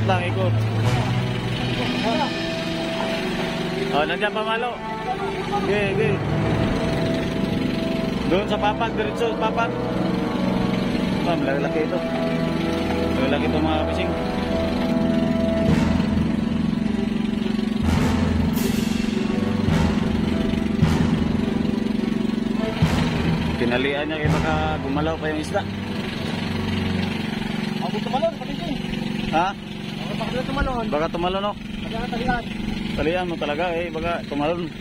Ikot lang, ikot. Oh, nandiyan pamalo. Okay. Doon sa papak, diretso sa papak. Malalaki ito. Malalaki ito mga fishing. Tinalian niya kaya baka gumalaw pa yung isda. Ako tumalon, pati ito. Ha? Baka tumalon. Baka tumalon, no? Talian. Talian mo talaga baka tumalon.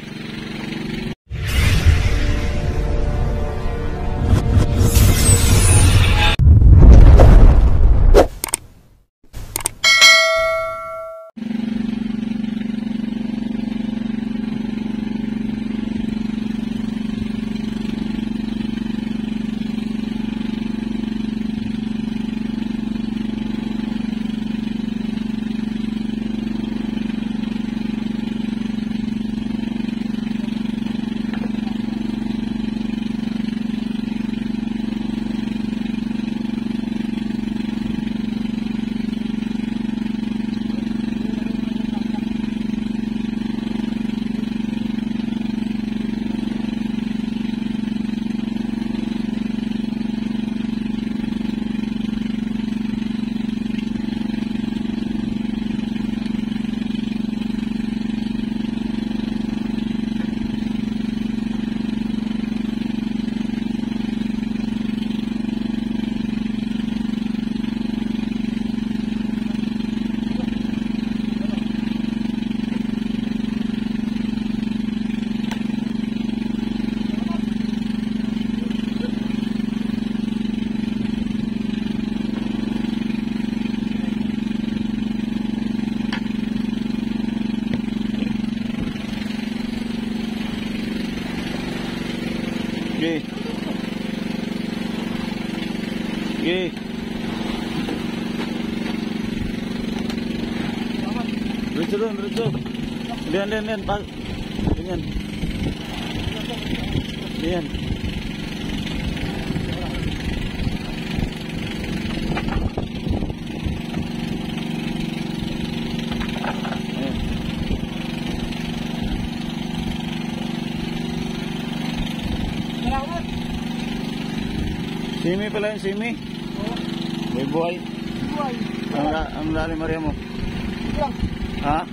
Okay. Diretso doon, diretso. Diyan. Ganyan. Diyan. Simi pala yung simi. May buhay. Ang lalim Maria mo. Ha?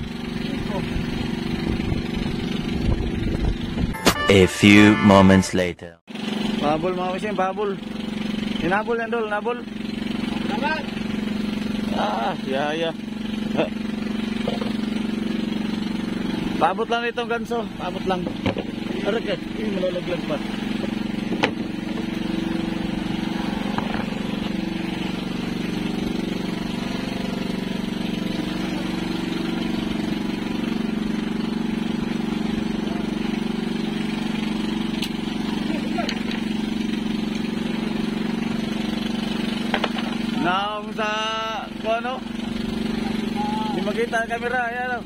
A few moments later. Babol mga kasi, babol. Hinabol yan dol, nabol. Yeah. Paabot lang itong ganso, paabot lang. Arak eh, malalaglag pa. Naong sa kung ano? Hindi makita ang camera, ayan o.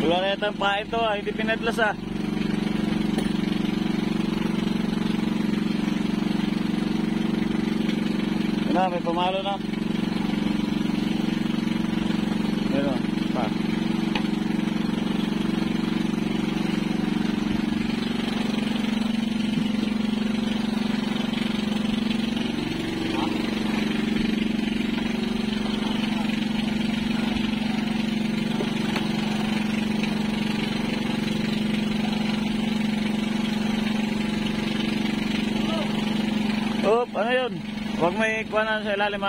Wala na yata ang paa ito hindi pinadlas Ano, may pamalo na. Ayan o, pa. Ano yun? Huwag may ikuanan sa ilalim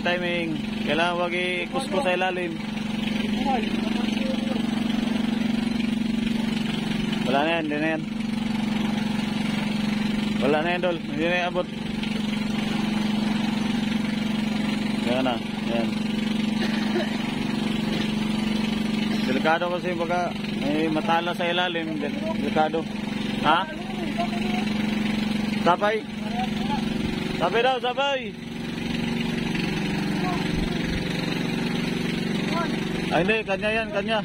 Timing. Kailangan huwag ikuskus sa ilalim. Wala na yan, hindi na yan. Wala na yan dol, hindi na yan abot. Yan na, yan. Delikado kasi baka may matala sa ilalim. Delikado. Ha? Sabay. Sabay daw, sabay. Ay hindi, kanya yan, kanya.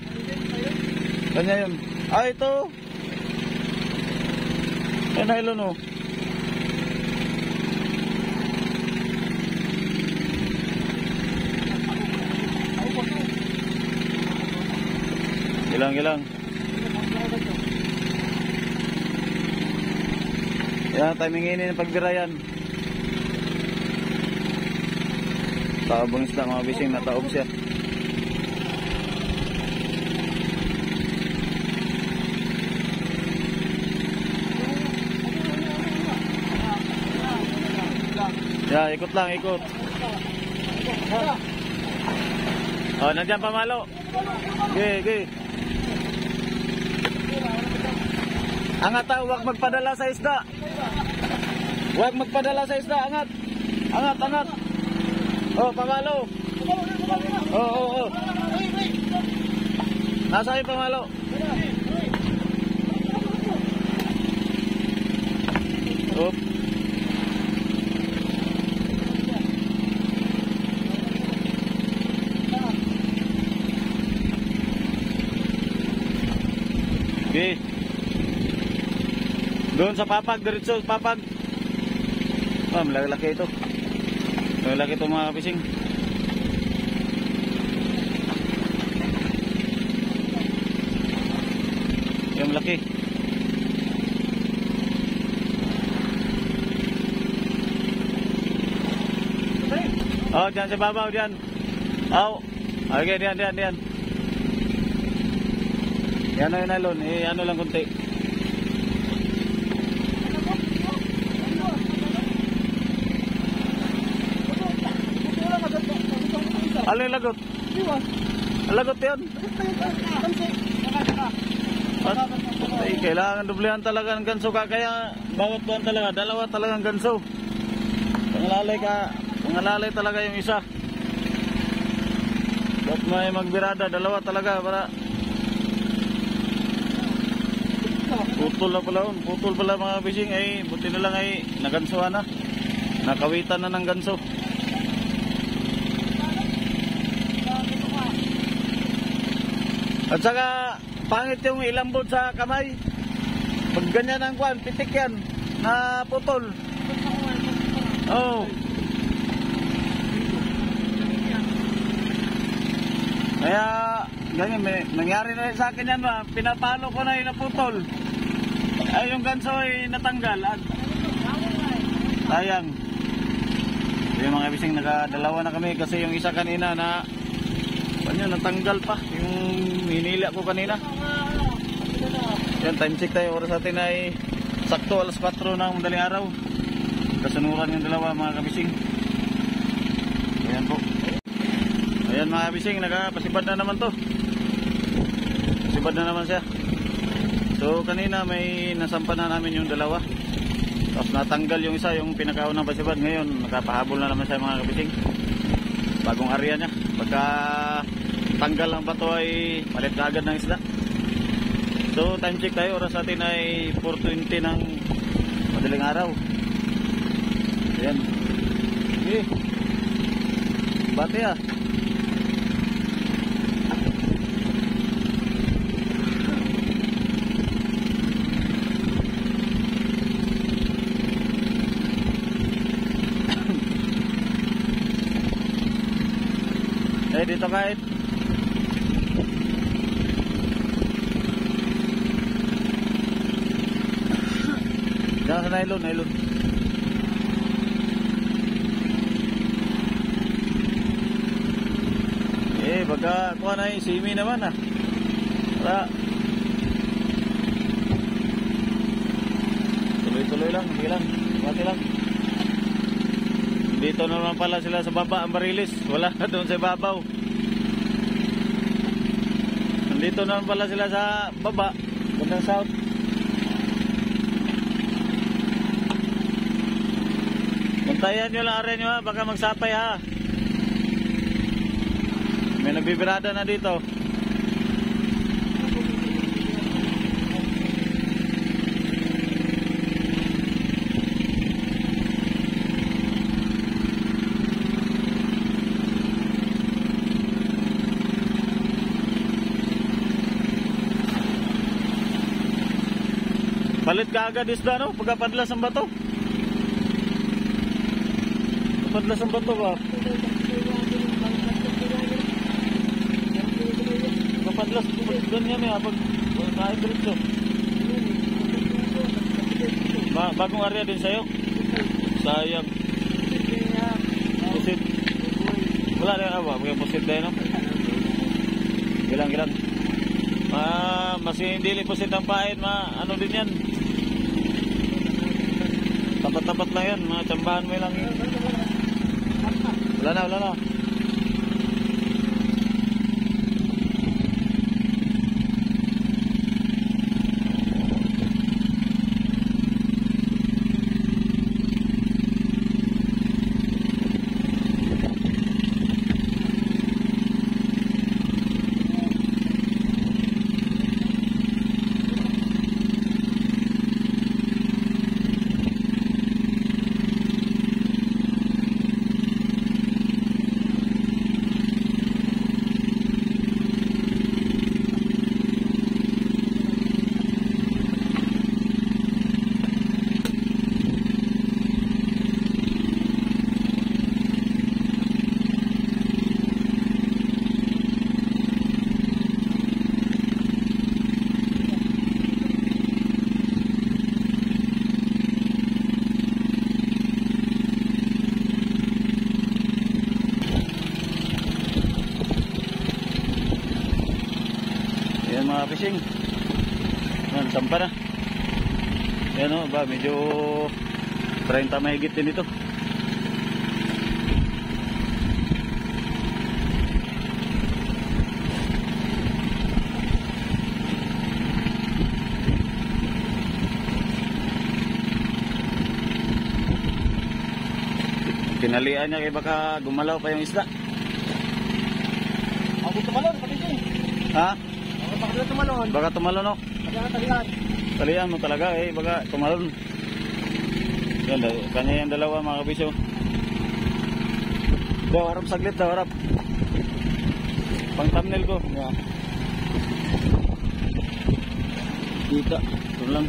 Kanya yun. Ah, ito. Yan, nylon oh. Ilang. Yan, timingin ng pagbirayan. Taobong isda mga bising, nataob siya. Ya, ikot lang, ikot. Oh, nandiyan pamalo. Ge. Angat ha, huwag magpadala sa isda. Huwag magpadala sa isda, angat. Angat. Oh, pamalo. Oh. Nasa yung pamalo. Oop. Okay. Doon sa papag, diretso sa papag. Ah, malaki ito. Malaki ito mga fishing. Yung malaki. Oh, dyan sa babaw, dyan. Oh, okay, dyan. Yan na yung nylon, ano lang kunti. Ano yung lagot? Lagot yun? Ay, kailangan dublehan talaga ng ganso ka. Kaya bawat buwan talaga, dalawa talagang ganso. Pangalalay talaga yung isa. Ba't may magbirada, dalawa talaga para putol pala mga fishing. Ay buti na lang ay nagansuhan na, nakawitan na ng ganso. At saka pangit yung ilambot sa kamay. Pag ganyan ang kwan, pitik yan na putol. Oh. Kaya ganyan, nangyari na rin sa akin yan ba, pinapalo ko na yung naputol. Ay yung ganso ay natanggal. Sayang. Yung mga bising nakadalawa na kami kasi yung isa kanina na natanggal pa yung hinila ko kanina. Yan, time check tayo. Oras natin ay sakto alas 4 ng madaling araw. Kasunuran yung dalawa mga kabising. Ayan po. Ayan mga kabising, nakapasibad na naman to. Pasibad na naman siya. So kanina may nasampan na namin yung dalawa. Tapos natanggal yung isa, yung pinakaunang pasibad. Ngayon nakapahabol na naman siya mga kabising. Bagong area niya. Pagka tanggal ang bato ay palit na agad ng isda. So time check tayo. Oras natin ay 4:20 ng madaling araw. Ayan. Okay. Bati ah. Dito kahit diyan sa nylon. Baga kuha na yung simi naman ah. Para tuloy lang, hindi lang, mati lang. Dito naman pala sila sa baba ang barilis. Wala na doon sa babaw. Dito naman pala sila sa baba, bandang south. Bantayan nyo lang rin nyo ha, baka magsapay ha. May nagbibirada na dito. Palit ka agad isda, no? Pagkapadlas ang bato. Padlas ang bato ba? Pagkapadlas, ganyan eh. Pag kahit diretso. Bagong area din sa'yo? Sayang. Pusit. Wala na ba? May pusit tayo, no? Gilang. Mas hindi pusit ang pahit, ano din yan. Tapat-tapat lang yan, mga tsambahan mo lang yun. Wala na. Yan mga fishing. Yan, sampa na. Yan o, ba, medyo 30 mahigit din ito. Tinalian niya kaya baka gumalaw pa yung isda. Ako tumalon, patising. Ha? Baka tumalon. Baka tumalon o. Talian. Talian mo talaga baka tumalon. Yan, kanya yung dalawa mga kabisyo. Daw, harap saglit daw, harap. Pang thumbnail ko. Yan. Kita. Ito lang.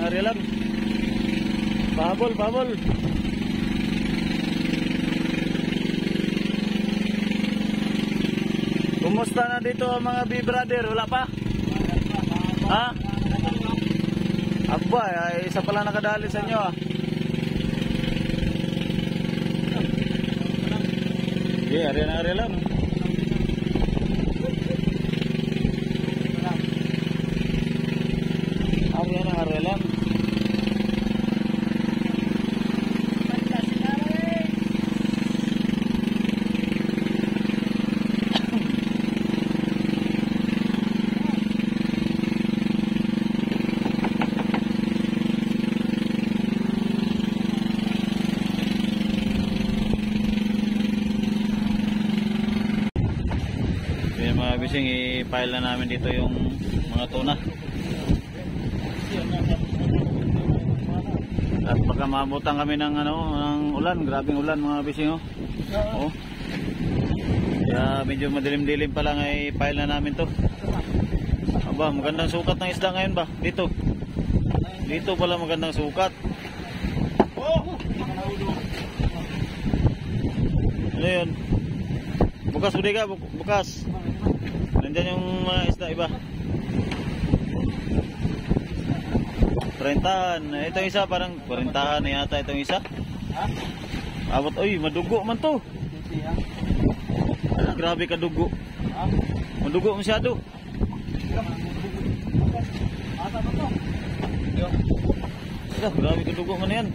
Area lang. Babol. Kumusta na dito ang mga B-brother? Wala pa? Ha? Aba, isa pala nakadali sa inyo area lang. Area lang. Mga bising, i-file na namin dito yung mga tuna. At baka maabutan kami ng ng ulan, grabing ulan mga bising oh. Kaya medyo madilim-dilim pa lang ay file na namin to. Aba, magandang sukat ng isda ngayon ba? Dito pala magandang sukat. Ano yun? Bukas ulit ka, bukas. Nandyan yung mga isda iba. 30-an. Itong isa parang 40-an na yata itong isa. Abot, oy, madugo man to. Grabe ka dugo. Madugo masyado. Grabe ka dugo man yan.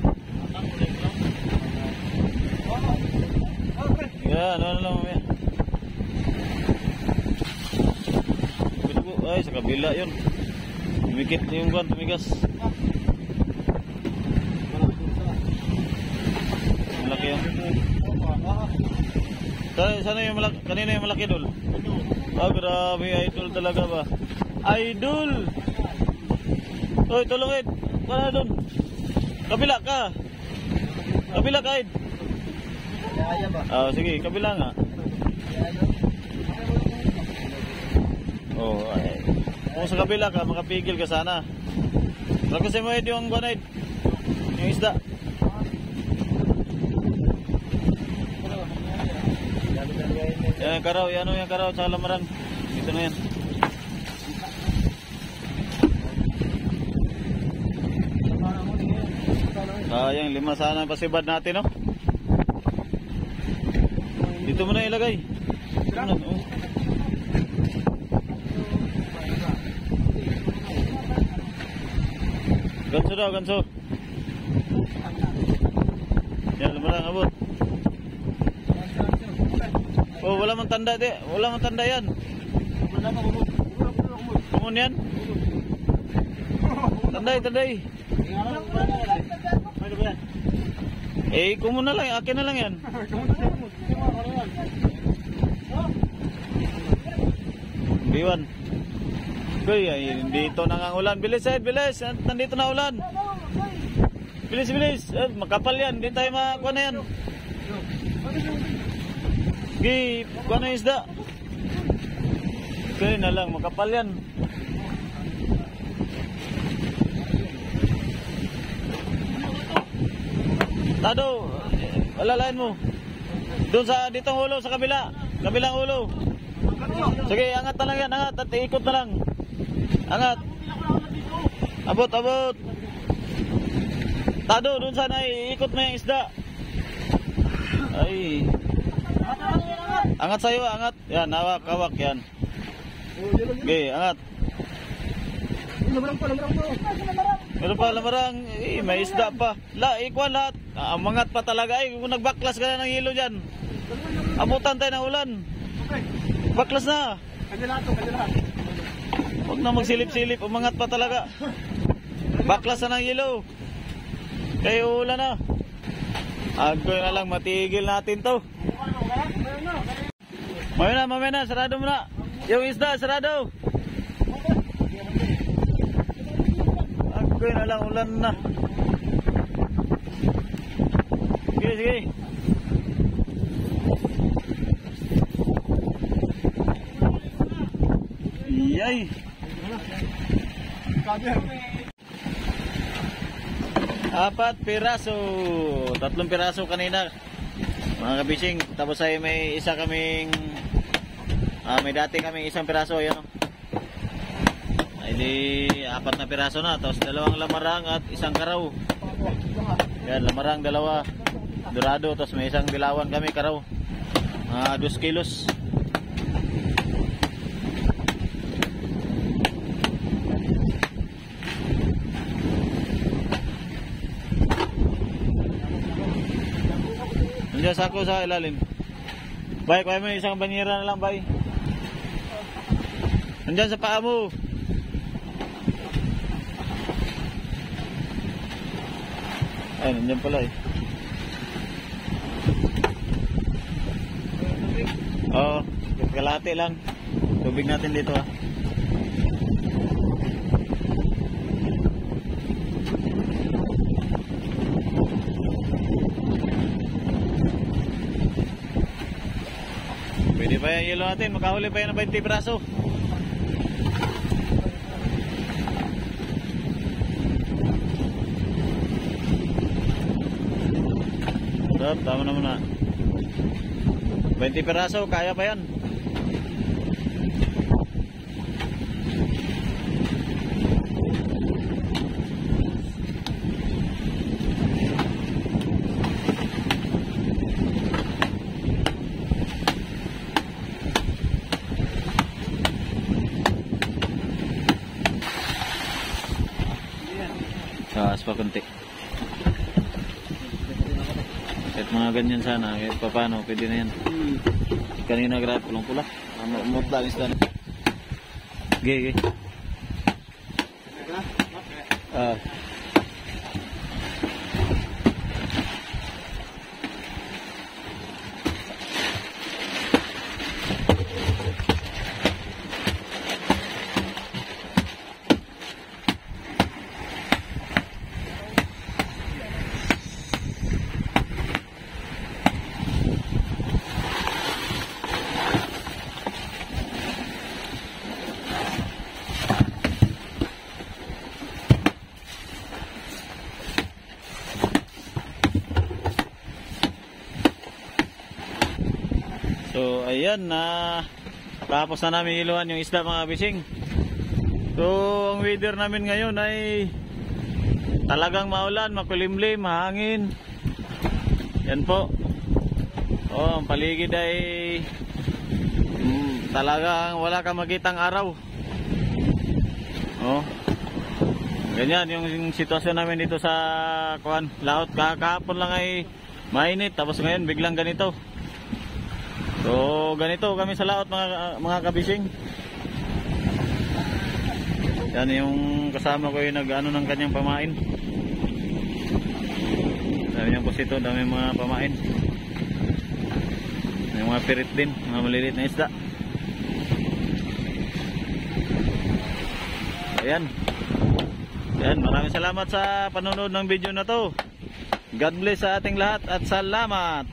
Yan, ano lang mamaya. Ay, sa kabila yun. Tumikit yung buwan, tumigas. Malaki Sana yung malaki, kanina yung malaki dol. Ah, grabe, idol talaga ba? Idol! Hoy, tulungin. Wala doon. Kabila ka. Kabila ka, Id. Kaya ba? Ah, sige, kabila nga. Oh, ay. Kung sa kabila ka, makapigil ka sana. Lagusin mo, Id, yung guanaid. Yung isda. Yan yung karaw, yan yung karaw sa lamaran. Ito na yan. Sayang, 5 sana ang pasibad natin, no? Dito mo na ilagay. Ano, oh. Ganso daw, ganso. Yan, lumarang abot. Oh, wala mang tanda, di. Wala mang tanda yan. Kumun yan? Tanday, tanday. Eh, kumun na lang. Akin na lang yan. Biwan. Kuy, ay, dito na nga ulan. Bilis, Ed, bilis. Nandito na ulan. Bilis, bilis. Makapal yan. Hindi tayo makakuha na yan. Gi, kuha na isda. Kuy na lang. Makapal yan. Tado, alalain mo. Doon sa ditong ulo, sa kabila. Kabilang ulo. Sige, angat na lang yan, angat. At ikot na lang. Angat. Abot, abot. Tado, doon sana ikot mo yung isda. Ay. Angat sa'yo, angat. Yan, hawak, hawak, yan. Okay, angat. Lamarang pa. Meron pa lamarang, may isda pa. Ikuan lahat. Mangat pa talaga. Kung nagbaklas ka na ng hilo dyan. Abutan tayo ng ulan. Baklas na. Huwag na magsilip-silip. Umangat pa talaga. Baklas na ng hilo. Kayo ulan na. Agoy na lang. Matigil natin to. Mamaya na. Sarado mo na. Yung isda, sarado. Agoy na lang. Ulan na. Sige, sige. Yay! 4 piraso. 3 piraso kanina. Mga kabising. Tapos ay may isa kaming may dati kaming 1 piraso. Ayan o. Ay di 4 na piraso na. Tapos 2 lamarang at 1 karaw. Yan, lamarang 2. Dorado. Tapos may 1 dilawan kami karaw. 2 kilos. Nandiyan sa ako sa ilalim. Bay, kaya mo 1 banyera na lang, bay. Nandiyan sa paa mo. Ay, nandiyan pala eh. Oo, kalahati lang. Tubig natin dito ah. Pwede pa yung yelo natin, makahuli pa yan ng 20 piraso. Stop, tama na muna. 20 piraso, kaya pa yan. Taas pa konti. Kahit mga ganyan sana, kahit pa paano, pwede na yan. Kanina grabe pulang-pula. Umot lang isda na. Gay. So ayan na tapos na namin iluhan yung isda mga kabising. So ang weather namin ngayon ay talagang maulan, makulimlim, hangin. Yan po. Oh, ang paligid ay talagang wala kang makitang araw. Oh. Ganyan yung sitwasyon namin dito sa laot. Kahapon lang ay mainit, tapos ngayon biglang ganito. So ganito kami sa laot mga kabising. Yan yung kasama ko yung nag-ano ng kanyang pamain. Dami niyang pusito, dami mga pamain. May mga pirit din, mga maliliit na isda. Ayan. Ayan, maraming salamat sa panonood ng video na to. God bless sa ating lahat at salamat.